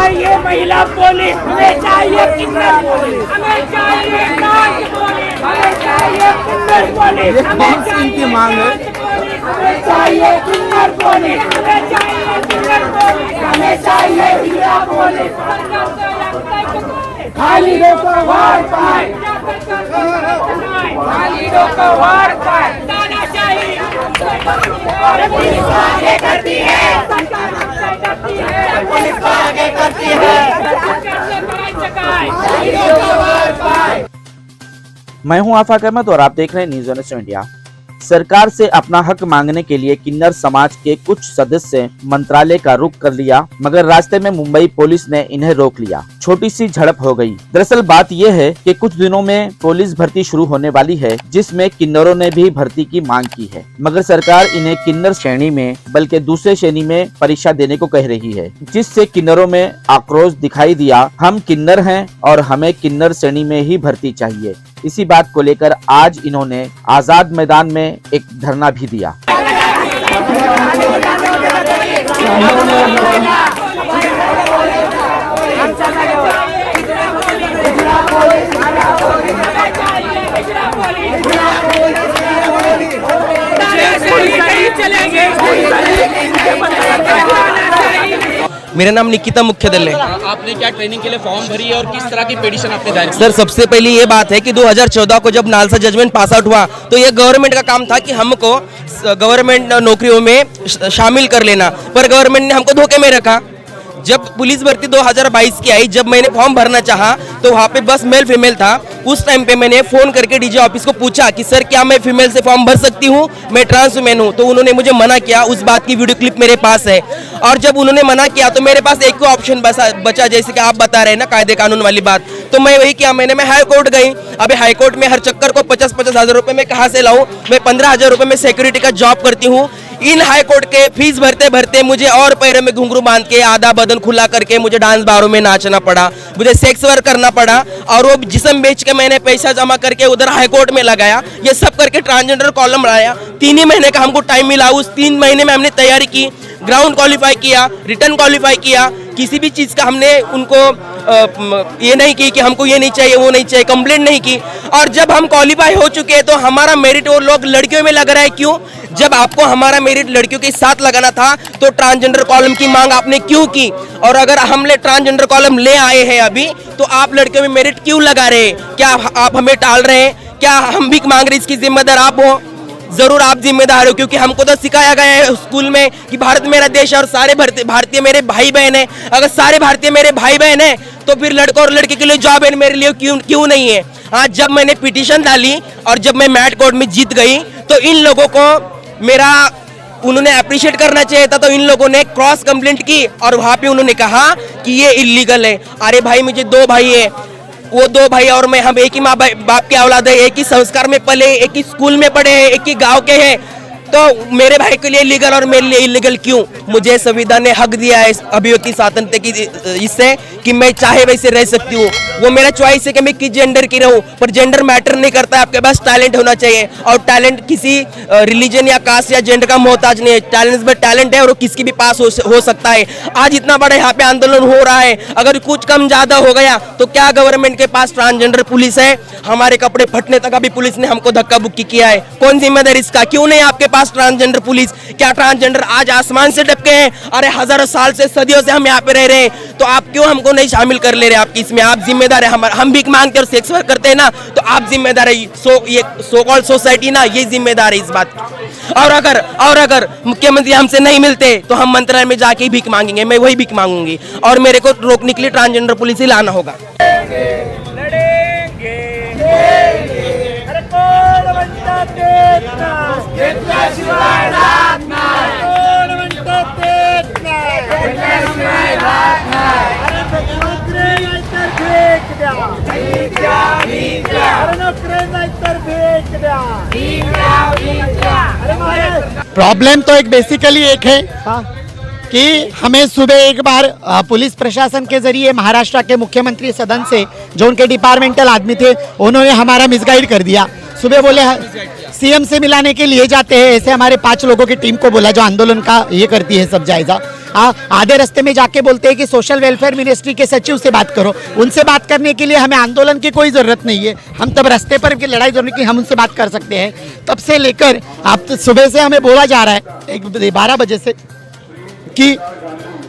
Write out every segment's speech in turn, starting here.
चाहिए महिला पुलिस, हमें चाहिए किन्नर पुलिस, हमें चाहिए नाच पुलिस, हमें चाहिए किन्नर पुलिस, हमें चाहिए मांग है, हमें चाहिए किन्नर पुलिस, हमें चाहिए किन्नर पुलिस, हमें चाहिए महिला पुलिस। खाली रोको वार पाए, खाली रोको वार पाए, तानाशाही पुलिस आगे करती है, पुलिस आगे करती है। मैं हूं आफाक अहमद और आप देख रहे हैं न्यूज़ ऑन इंडिया। सरकार से अपना हक मांगने के लिए किन्नर समाज के कुछ सदस्य मंत्रालय का रुख कर लिया, मगर रास्ते में मुंबई पुलिस ने इन्हें रोक लिया। छोटी सी झड़प हो गई। दरअसल बात यह है कि कुछ दिनों में पुलिस भर्ती शुरू होने वाली है, जिसमें किन्नरों ने भी भर्ती की मांग की है, मगर सरकार इन्हें किन्नर श्रेणी में बल्कि दूसरे श्रेणी में परीक्षा देने को कह रही है, जिससे किन्नरों में आक्रोश दिखाई दिया। हम किन्नर हैं और हमें किन्नर श्रेणी में ही भर्ती चाहिए। इसी बात को लेकर आज इन्होंने आजाद मैदान में एक धरना भी दिया। मेरा नाम निकिता मुख्यदल है। आपने क्या ट्रेनिंग के लिए फॉर्म भरी है और किस तरह की पिटीशन आपने दायर की? सर, सबसे पहले ये बात है कि 2014 को जब नालसा जजमेंट पास आउट हुआ तो ये गवर्नमेंट का काम था कि हमको गवर्नमेंट नौकरियों में शामिल कर लेना, पर गवर्नमेंट ने हमको धोखे में रखा। जब पुलिस भर्ती 2022 की आई, जब मैंने फॉर्म भरना चाहा तो वहाँ पे बस मेल फीमेल था। उस टाइम पे मैंने फ़ोन करके डीजी ऑफिस को पूछा कि सर क्या मैं फीमेल से फॉर्म भर सकती हूँ, मैं ट्रांस वुमेन हूँ, तो उन्होंने मुझे मना किया। उस बात की वीडियो क्लिप मेरे पास है। और जब उन्होंने मना किया तो मेरे पास एक ही ऑप्शन बचा, जैसे कि आप बता रहे हैं ना कायदे कानून वाली बात, तो मैं वही किया। मैं हाई कोर्ट गई। अभी हाई कोर्ट में हर चक्कर को 50-50 हज़ार रुपये में कहाँ से लाऊं? मैं 15,000 रुपये में सिक्योरिटी का जॉब करती हूँ। इन हाई कोर्ट के फीस भरते भरते मुझे और पैरों में घुंघरू बांध के आधा बदन खुला करके मुझे डांस बारों में नाचना पड़ा, मुझे सेक्स वर्क करना पड़ा, और वो जिस्म बेच के मैंने पैसा जमा करके उधर हाई कोर्ट में लगाया। ये सब करके ट्रांसजेंडर कॉलम लाया। 3 ही महीने का हमको टाइम मिला। उस 3 महीने में हमने तैयारी की, ग्राउंड क्वालिफाई किया, रिटर्न क्वालिफाई किया। किसी भी चीज़ का हमने उनको ये नहीं की कि हमको ये नहीं चाहिए वो नहीं चाहिए, कंप्लेंट नहीं की। और जब हम क्वालिफाई हो चुके हैं तो हमारा मेरिट वो लोग लड़कियों में लग रहा है। क्यों? जब आपको हमारा मेरिट लड़कियों के साथ लगाना था तो ट्रांसजेंडर कॉलम की मांग आपने क्यों की? और अगर हमने ट्रांसजेंडर कॉलम ले आए हैं अभी, तो आप लड़कियों में मेरिट क्यों लगा रहे हैं? क्या आप हमें टाल रहे हैं? क्या हम भीख मांग रहे? इसकी जिम्मेदार आप हो। जरूर आप जिम्मेदार हो, क्योंकि हमको तो सिखाया गया है स्कूल में कि भारत मेरा देश है और सारे भारतीय मेरे भाई बहन हैं। अगर सारे भारतीय मेरे भाई बहन हैं तो फिर लड़कों और लड़के के लिए जॉब है, मेरे लिए क्यों नहीं है? आज जब मैंने पिटीशन डाली और जब मैं मैट कोर्ट में जीत गई तो इन लोगों को उन्होंने अप्रिशिएट करना चाहिए था। तो इन लोगों ने क्रॉस कंप्लेंट की और वहाँ पे उन्होंने कहा कि ये इलीगल है। अरे भाई, मुझे 2 भाई है, वो 2 भाई और मैं, हम एक ही माँ बाप के औलाद है, एक ही संस्कार में पले, एक ही स्कूल में पढ़े हैं, एक ही गांव के हैं। तो मेरे भाई के लिए लीगल और मेरे लिए इलीगल क्यों? मुझे संविधान ने हक दिया है अभिव्यक्ति स्वातंत्र्य की इससे कि मैं चाहे वैसे रह सकती हूँ। वो मेरा चॉइस है कि मैं किस जेंडर की रहूँ, पर जेंडर मैटर नहीं करता है। आपके पास टैलेंट होना चाहिए, और टैलेंट किसी रिलीजन या कास्ट या जेंडर का मोहताज नहीं है। टैलेंट में टैलेंट है और वो किसकी भी पास हो सकता है। आज इतना बड़ा यहाँ पे आंदोलन हो रहा है, अगर कुछ कम ज्यादा हो गया तो क्या गवर्नमेंट के पास ट्रांसजेंडर पुलिस है? हमारे कपड़े फटने तक अभी पुलिस ने हमको धक्का बुक्की किया है। कौन जिम्मेदार इसका? क्यों नहीं आपके पास ट्रांसजेंडर पुलिस? क्या ट्रांसजेंडर आज आसमान से टपके हैं? अरे हजारों साल से, सदियों से हम यहाँ पे रह रहे हैं, तो आप क्यों हमको नहीं शामिल कर ले रहे? आपकी इसमें आप जिम्मेदार है। हम भीख मांगते और सेक्स वर्क करते हैं ना, तो आप जिम्मेदार है। ये सो कॉल्ड सोसाइटी ना, ये जिम्मेदार है इस बात की। और अगर मुख्यमंत्री हमसे नहीं मिलते तो हम मंत्रालय में जाके ही भीख मांगेंगे। मैं वही भीख मांगूंगी और मेरे को रोकने के लिए ट्रांसजेंडर पुलिस ही लाना होगा। प्रॉब्लम तो एक बेसिकली एक है कि हमें सुबह एक बार पुलिस प्रशासन के जरिए महाराष्ट्र के मुख्यमंत्री सदन से जो उनके डिपार्टमेंटल आदमी थे, उन्होंने हमारा मिसगाइड कर दिया। सुबह बोले सीएम से मिलाने के लिए जाते हैं, ऐसे हमारे 5 लोगों की टीम को बोला जो आंदोलन का ये करती है सब जायजा। आधे रास्ते में जाके बोलते हैं कि सोशल वेलफेयर मिनिस्ट्री के सचिव से बात करो। उनसे बात करने के लिए हमें आंदोलन की कोई ज़रूरत नहीं है, हम तब रास्ते पर की लड़ाई जोड़ने की हम उनसे बात कर सकते हैं। तब से लेकर आप तो सुबह से हमें बोला जा रहा है 12 बजे से कि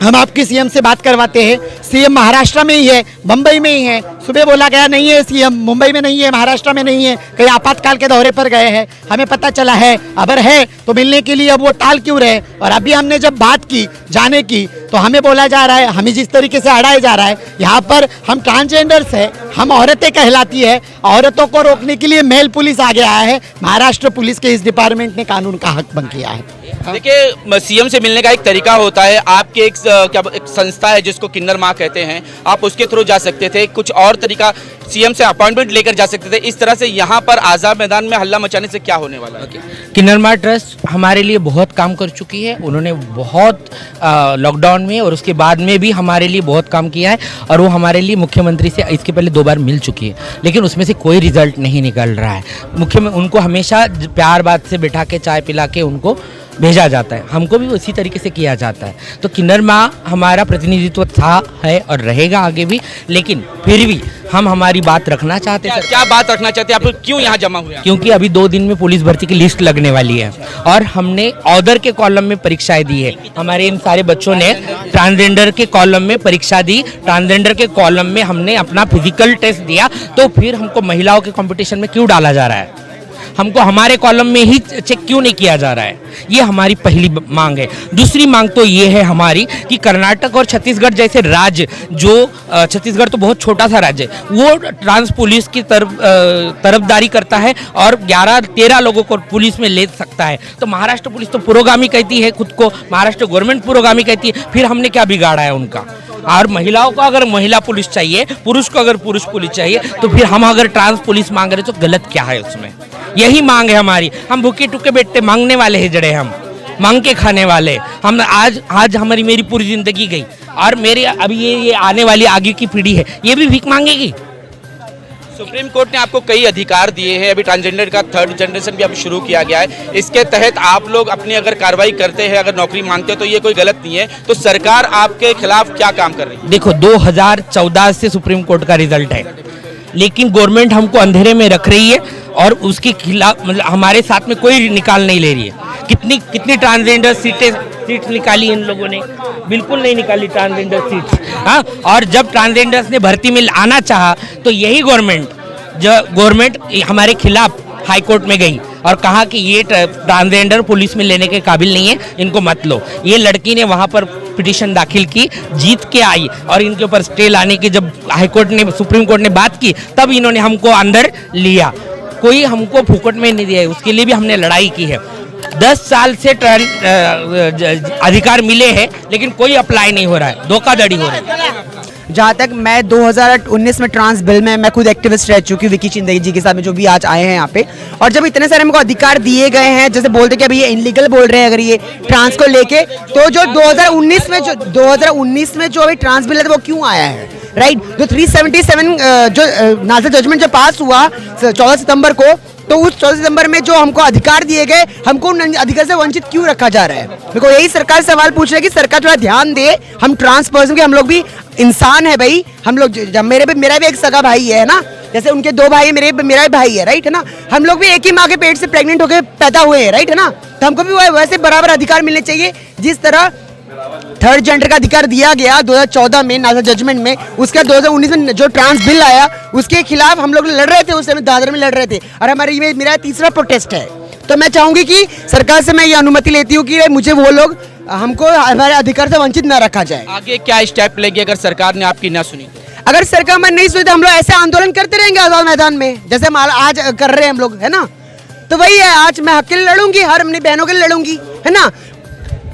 हम आपकी सीएम से बात करवाते हैं। सीएम महाराष्ट्र में ही है, मुंबई में ही है। सुबह बोला गया नहीं है सीएम मुंबई में नहीं है, महाराष्ट्र में नहीं है, कहीं आपातकाल के दौरे पर गए हैं। हमें पता चला है अगर है तो मिलने के लिए अब वो टाल क्यों रहे। और अभी हमने जब बात की जाने की तो हमें बोला जा रहा है, हमें जिस तरीके से अड़ाया जा रहा है, यहाँ पर हम ट्रांसजेंडर्स है, हम औरतें कहलाती है, औरतों को रोकने के लिए मेल पुलिस आगे आया है। महाराष्ट्र पुलिस के इस डिपार्टमेंट ने कानून का हक भंग किया है। देखिए, सीएम से मिलने का एक तरीका होता है, आपके एक संस्था है जिसको किन्नर माँ कहते हैं, आप उसके थ्रू जा सकते थे, कुछ और तरीका सीएम से अपॉइंटमेंट लेकर जा सकते थे। इस तरह से यहाँ पर आज़ाद मैदान में हल्ला मचाने से क्या होने वाला है? किन्नर माँ ट्रस्ट हमारे लिए बहुत काम कर चुकी है। उन्होंने बहुत लॉकडाउन में और उसके बाद में भी हमारे लिए बहुत काम किया है और वो हमारे लिए मुख्यमंत्री से इसके पहले 2 बार मिल चुकी है, लेकिन उसमें से कोई रिजल्ट नहीं निकल रहा है। उनको हमेशा प्यार बात से बिठा के चाय पिला के उनको भेजा जाता है, हमको भी उसी तरीके से किया जाता है। तो किन्नर माँ हमारा प्रतिनिधित्व था, है और रहेगा आगे भी, लेकिन फिर भी हम हमारी बात रखना चाहते हैं। क्या बात रखना चाहते हैं आप? क्यों यहाँ जमा हुए? क्योंकि अभी 2 दिन में पुलिस भर्ती की लिस्ट लगने वाली है और हमने ऑर्डर के कॉलम में परीक्षाएं दी है। हमारे इन सारे बच्चों ने ट्रांसजेंडर के कॉलम में परीक्षा दी, ट्रांसजेंडर के कॉलम में हमने अपना फिजिकल टेस्ट दिया, तो फिर हमको महिलाओं के कंपटीशन में क्यों डाला जा रहा है? हमको हमारे कॉलम में ही चेक क्यों नहीं किया जा रहा है? ये हमारी पहली मांग है। दूसरी मांग तो ये है हमारी कि कर्नाटक और छत्तीसगढ़ जैसे राज्य, जो छत्तीसगढ़ तो बहुत छोटा सा राज्य है, वो ट्रांस पुलिस की तरफदारी करता है और 11-13 लोगों को पुलिस में ले सकता है। तो महाराष्ट्र पुलिस तो पुरोगामी कहती है खुद को, महाराष्ट्र गवर्नमेंट पुरोगामी कहती है, फिर हमने क्या बिगाड़ा है उनका? और महिलाओं को अगर महिला पुलिस चाहिए, पुरुष को अगर पुरुष पुलिस चाहिए, तो फिर हम अगर ट्रांस पुलिस मांग रहे तो गलत क्या है उसमें? यही मांग है हमारी। हम भूखे टूके बैठते मांगने वाले हैं, जड़े हम मांग के खाने वाले। हम आज हमारी मेरी पूरी जिंदगी गई और मेरी अभी ये आने वाली आगे की पीढ़ी है, ये भी भीख मांगेगी। सुप्रीम कोर्ट ने आपको कई अधिकार दिए हैं, अभी ट्रांसजेंडर का 3rd जनरेशन भी अभी शुरू किया गया है, इसके तहत आप लोग अपनी अगर कार्रवाई करते हैं, अगर नौकरी मांगते हैं तो ये कोई गलत नहीं है। तो सरकार आपके खिलाफ क्या काम कर रही है? देखो, 2014 से सुप्रीम कोर्ट का रिजल्ट है, लेकिन गवर्नमेंट हमको अंधेरे में रख रही है और उसके खिलाफ मतलब हमारे साथ में कोई निकाल नहीं ले रही है। कितनी ट्रांसजेंडर सीट्स निकाली इन लोगों ने? बिल्कुल नहीं निकाली ट्रांसजेंडर सीट्स। हाँ, और जब ट्रांसजेंडर्स ने भर्ती में आना चाहा तो यही गवर्नमेंट हमारे खिलाफ हाई कोर्ट में गई और कहा कि ये ट्रांसजेंडर पुलिस में लेने के काबिल नहीं है, इनको मत लो। ये लड़की ने वहाँ पर पिटीशन दाखिल की, जीत के आई और इनके ऊपर स्टे लाने की जब हाई कोर्ट ने, सुप्रीम कोर्ट ने बात की, तब इन्होंने हमको अंदर लिया। कोई हमको फुकट में नहीं दिया है, उसके लिए भी हमने लड़ाई की है। 10 साल से अधिकार मिले हैं, लेकिन कोई अप्लाई नहीं हो रहा है, धोखाधड़ी हो रही है। जहाँ तक मैं 2019 में ट्रांस बिल में मैं खुद एक्टिविस्ट रह चुकी हूँ विकी चिंदेगी जी के साथ में, जो भी आज आए हैं यहाँ पे। और जब इतने सारे हमको अधिकार दिए गए हैं, जैसे बोलते कि अभी ये इनलीगल बोल रहे हैं अगर ये ट्रांस को लेके, तो जो 2019 में जो अभी ट्रांस बिल है वो क्यों आया है, राइट? जो 377 जो नाज़र जजमेंट जो पास हुआ 14 सितंबर को, तो उस 14 सितंबर में जो हमको अधिकार दिए गए, हमको उन अधिकार से वंचित क्यों रखा जा रहा है? मेरे को यही सरकार से सवाल पूछ रहे हैं कि सरकार थोड़ा ध्यान दे। हम ट्रांस पर्सन के, हम लोग भी इंसान है भाई, हम लोग, मेरा भी एक सगा भाई है ना, जैसे उनके 2 भाई है, मेरा भी भाई है, राइट है ना? हम लोग भी एक ही माँ के पेट से प्रेग्नेंट होकर पैदा हुए हैं, राइट है ना? तो हमको भी वैसे बराबर अधिकार मिलने चाहिए जिस तरह 3rd जेंडर का अधिकार दिया गया 2014 में नाज़र जजमेंट में। उसके 2019 में जो ट्रांस बिल आया उसके खिलाफ हम लोग लड़ रहे थे, उस समय दादर में लड़ रहे थे, और मेरा 3रा प्रोटेस्ट है। तो मैं चाहूंगी कि सरकार से मैं ये अनुमति लेती हूँ कि मुझे वो लोग, हमको हमारे अधिकार से वंचित ना रखा जाए। आगे क्या स्टेप लेगी अगर सरकार ने आपकी ना सुनी? अगर सरकार में नहीं सुनी तो हम लोग ऐसे आंदोलन करते रहेंगे आजाद मैदान में, जैसे हम आज कर रहे हैं हम लोग, है ना? तो वही है, आज मैं हक के लिए लड़ूंगी, हर अपनी बहनों के लिए लड़ूंगी, है ना?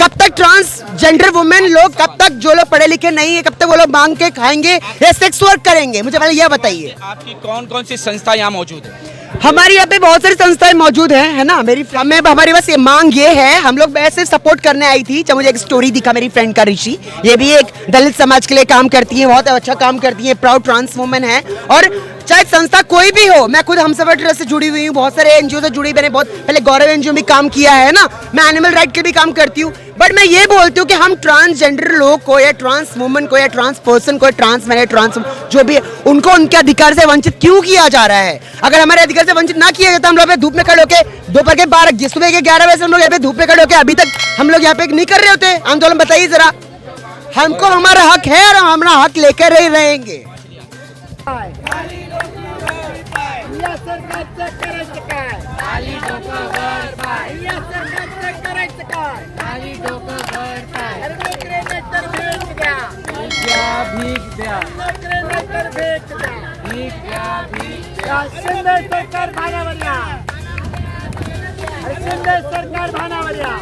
कब तक ट्रांसजेंडर वुमेन लोग, कब तक जो लोग पढ़े लिखे नहीं है, कब तक वो लोग मांग के खाएंगे या सेक्स वर्क करेंगे? मुझे पहले यह बताइए। आपकी कौन-कौन सी संस्था यहाँ मौजूद है? हमारे यहाँ पे बहुत सारी संस्थाएं मौजूद हैं, है ना? हमारी बस ये मांग ये है, हम लोग वैसे सपोर्ट करने आई थी। जब मुझे एक स्टोरी दिखा मेरी फ्रेंड का, ऋषि, ये भी एक दलित समाज के लिए काम करती है, बहुत अच्छा काम करती है, प्राउड ट्रांस वुमेन है, और चाहे संस्था कोई भी हो, मैं खुद हमसफर ट्रस्ट से जुड़ी हुई हूँ, बहुत सारे एनजीओ से जुड़ी, मैंने बहुत पहले गौरव एनजीओ में काम किया है ना, मैं एनिमल राइट के भी काम करती हूँ, बट मैं ये बोलती हूँ कि हम ट्रांसजेंडर लोग को या ट्रांस वुमन को या ट्रांस पर्सन को, ट्रांस मैन, ट्रांस जो भी है, उनको उनके अधिकार से वंचित क्यों किया जा रहा है? अगर हमारे अधिकार से वंचित ना किया जाता, हम लोग धूप में खड़े होके दोपहर के 12 सुबह के 11 बजे से हम लोग यहाँ पे धूप में खड़े होके अभी तक हम लोग यहाँ पे नहीं कर रहे होते आंदोलन? बताइए जरा। हमको हमारा हक है और हम हमारा हक लेकर ही रहेंगे। या सरकारचं करायचं काय? खाली डोकं वर पाय. या सरकारचं करायचं काय? खाली डोकं वर पाय. अरे नोकरी नाही तर भीक द्या. भीक द्या. नोकरी नाही तर भीक द्या. भीक द्या, भीक द्या. शिंदे सरकार भानावर या. अरे शिंदे सरकार भानावर या.